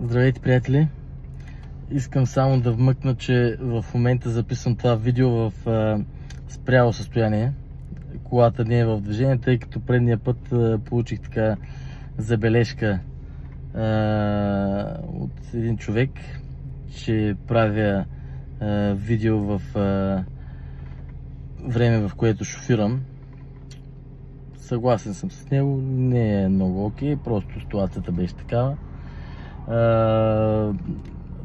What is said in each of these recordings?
Здравейте, приятели! Искам само да вмъкна, че в момента записвам това видео в спряло състояние. Колата не е в движение, тъй като предния път получих така забележка от един човек, че правя видео в време, в което шофирам. Съгласен съм с него, не е много окей, просто ситуацията беше такава.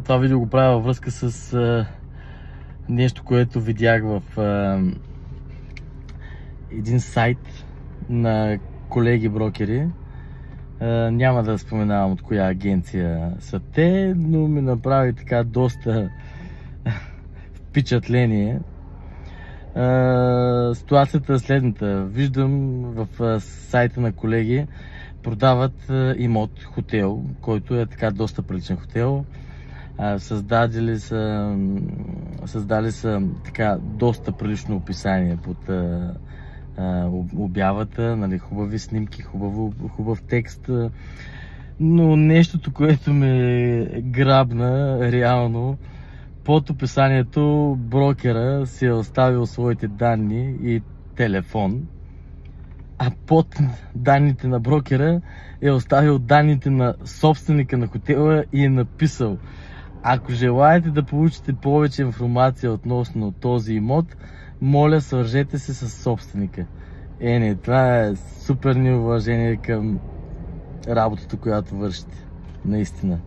Това видео го правя във връзка с нещо, което видях в един сайт на колеги брокери. Няма да споменавам от коя агенция са те, но ми направи така доста впечатление. Ситуацията е следната. Виждам в сайта на колеги продават имот, хотел, който е така доста приличен хотел. Създали са така доста прилично описание под обявата, нали, хубави снимки, хубав текст. Но нещото, което ме грабна реално, под описанието брокера си е оставил своите данни и телефон, а под данните на брокера е оставил данните на собственика на хотела и е написал: ако желаете да получите повече информация относно този имот, моля, свържете се с собственика. Не, това е супер неуважение към работата, която вършите. Наистина.